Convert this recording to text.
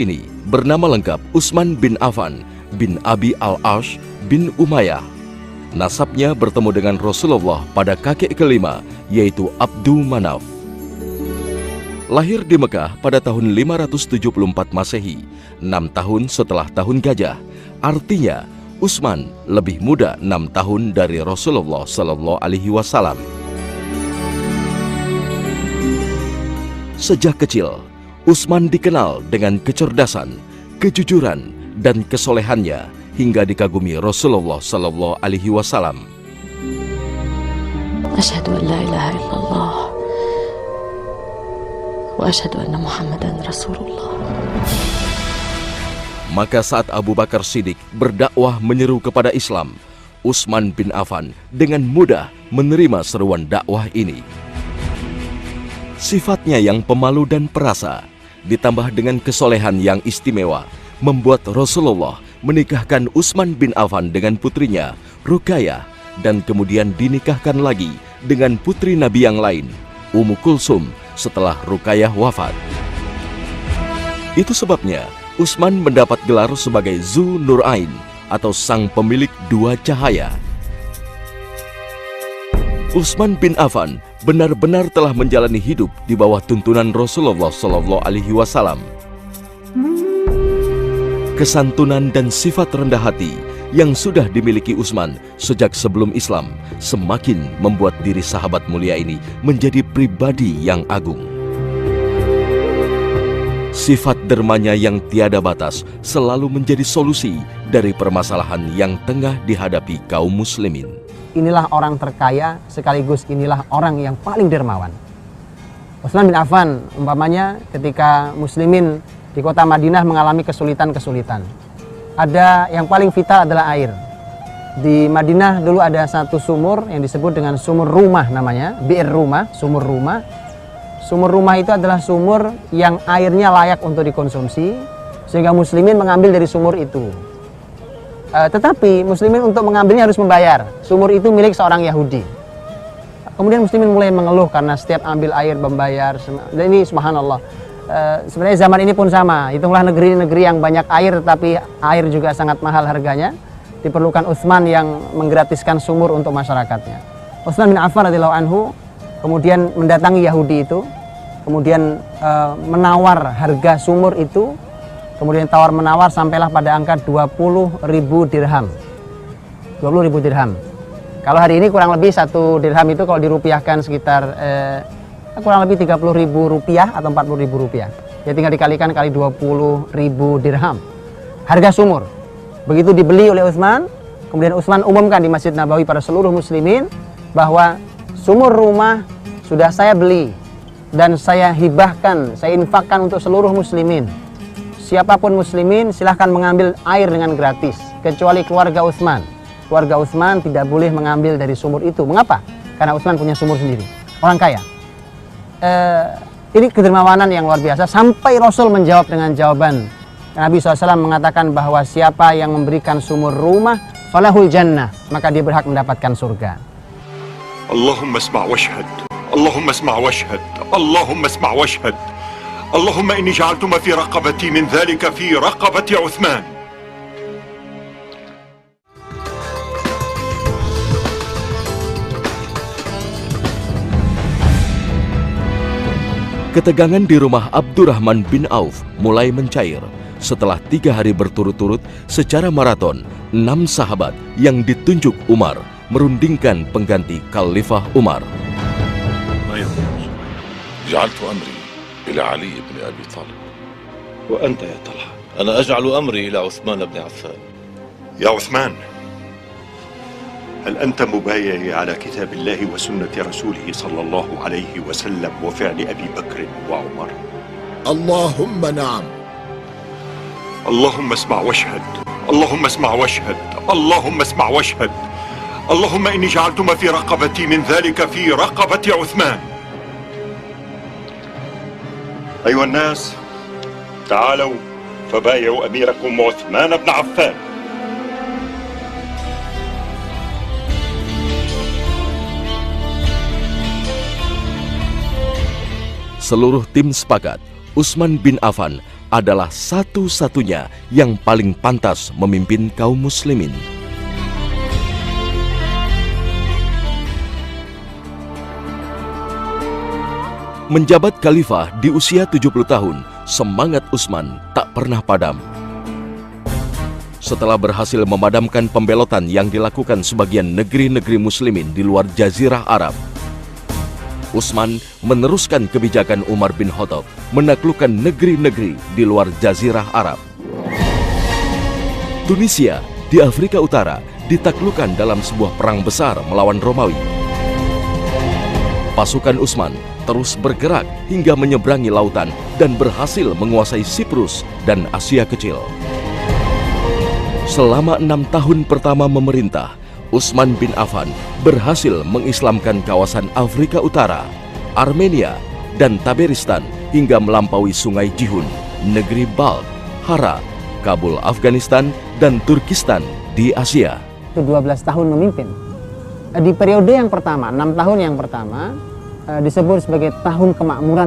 Ini bernama lengkap Utsman bin Affan bin Abi al-Ash bin Umayyah. Nasabnya bertemu dengan Rasulullah pada kakek kelima, yaitu Abdu Manaf. Lahir di Mekah pada tahun 574 Masehi, 6 tahun setelah tahun gajah. Artinya, Utsman lebih muda 6 tahun dari Rasulullah Sallallahu Alaihi Wasallam. Sejak kecil, Utsman dikenal dengan kecerdasan, kejujuran, dan kesolehannya hingga dikagumi Rasulullah Sallallahu Alaihi Wasallam. Asyhadu an la ilaha illallah wa asyhadu anna Muhammadan Rasulullah. Maka saat Abu Bakar Siddiq berdakwah menyeru kepada Islam, Utsman bin Affan dengan mudah menerima seruan dakwah ini. Sifatnya yang pemalu dan perasa, ditambah dengan kesolehan yang istimewa, membuat Rasulullah menikahkan Utsman bin Affan dengan putrinya, Ruqayyah, dan kemudian dinikahkan lagi dengan putri Nabi yang lain, Ummu Kulsum, setelah Ruqayyah wafat. Itu sebabnya Utsman mendapat gelar sebagai Zu Nurain atau sang pemilik dua cahaya. Utsman bin Affan benar-benar telah menjalani hidup di bawah tuntunan Rasulullah Sallallahu Alaihi Wasallam. Kesantunan dan sifat rendah hati yang sudah dimiliki Utsman sejak sebelum Islam semakin membuat diri sahabat mulia ini menjadi pribadi yang agung. Sifat dermanya yang tiada batas selalu menjadi solusi dari permasalahan yang tengah dihadapi kaum muslimin. Inilah orang terkaya, sekaligus inilah orang yang paling dermawan. Utsman bin Affan umpamanya ketika muslimin di kota Madinah mengalami kesulitan-kesulitan. Ada yang paling vital adalah air. Di Madinah dulu ada satu sumur yang disebut dengan sumur rumah namanya, Bi'r Rumah, sumur rumah. Sumur rumah itu adalah sumur yang airnya layak untuk dikonsumsi, sehingga muslimin mengambil dari sumur itu. Tetapi muslimin untuk mengambilnya harus membayar. Sumur itu milik seorang Yahudi. Kemudian muslimin mulai mengeluh karena setiap ambil air membayar. Dan ini subhanallah. Sebenarnya zaman ini pun sama. Hitunglah negeri-negeri yang banyak air tapi air juga sangat mahal harganya. Diperlukan Utsman yang menggratiskan sumur untuk masyarakatnya. Utsman bin Affan radhiyallahu anhu kemudian mendatangi Yahudi itu, kemudian menawar harga sumur itu, kemudian tawar-menawar sampailah pada angka 20.000 dirham. 20.000 dirham. Kalau hari ini kurang lebih 1 dirham itu kalau dirupiahkan sekitar kurang lebih 30.000 rupiah atau 40.000 rupiah. Ya tinggal dikalikan kali 20.000 dirham. Harga sumur. Begitu dibeli oleh Utsman, kemudian Utsman umumkan di Masjid Nabawi pada seluruh muslimin bahwa sumur rumah sudah saya beli dan saya hibahkan, saya infakkan untuk seluruh muslimin. Siapapun muslimin silahkan mengambil air dengan gratis, kecuali keluarga Utsman. Keluarga Utsman tidak boleh mengambil dari sumur itu. Mengapa? Karena Utsman punya sumur sendiri, orang kaya. Ini kedermawanan yang luar biasa. Sampai Rasul menjawab dengan jawaban. Nabi SAW mengatakan bahwa siapa yang memberikan sumur rumah, falahul jannah, maka dia berhak mendapatkan surga. Allahumma asma' washhad, Allahumma asma' washhad, Allahumma asma' washhad, Allahumma inni ja'altu ma fi raqabati min dhalika fi raqabati Utsman. Ketegangan di rumah Abdurrahman bin Auf mulai mencair setelah 3 hari berturut-turut secara maraton 6 sahabat yang ditunjuk Umar merundingkan pengganti Khalifah Umar. جعلت أمري إلى علي بن أبي طالب. وأنت يا طلحة؟ أنا أجعل أمري إلى عثمان بن عفان. يا عثمان، هل أنت مبايع على كتاب الله وسنة رسوله صلى الله عليه وسلم وفعل أبي بكر وعمر؟ اللهم نعم. اللهم اسمع واشهد، اللهم اسمع واشهد، اللهم اسمع واشهد، اللهم إني جعلت ما في رقبتي من ذلك في رقبة عثمان. أيها الناس، تعالوا فبايعوا أميركم عثمان بن عفان. Seluruh tim sepakat Utsman bin Affan adalah satu-satunya yang paling pantas memimpin kaum muslimin. Menjabat khalifah di usia 70 tahun, semangat Utsman tak pernah padam. Setelah berhasil memadamkan pembelotan yang dilakukan sebagian negeri-negeri muslimin di luar Jazirah Arab, Utsman meneruskan kebijakan Umar bin Khattab menaklukkan negeri-negeri di luar Jazirah Arab. Tunisia di Afrika Utara ditaklukkan dalam sebuah perang besar melawan Romawi. Pasukan Utsman terus bergerak hingga menyeberangi lautan dan berhasil menguasai Siprus dan Asia Kecil. Selama 6 tahun pertama memerintah, Utsman bin Affan berhasil mengislamkan kawasan Afrika Utara, Armenia, dan Taberistan hingga melampaui Sungai Jihun, negeri Balkh, Hara, Kabul Afghanistan, dan Turkistan di Asia. 12 tahun memimpin. Di periode yang pertama, 6 tahun yang pertama, disebut sebagai tahun kemakmuran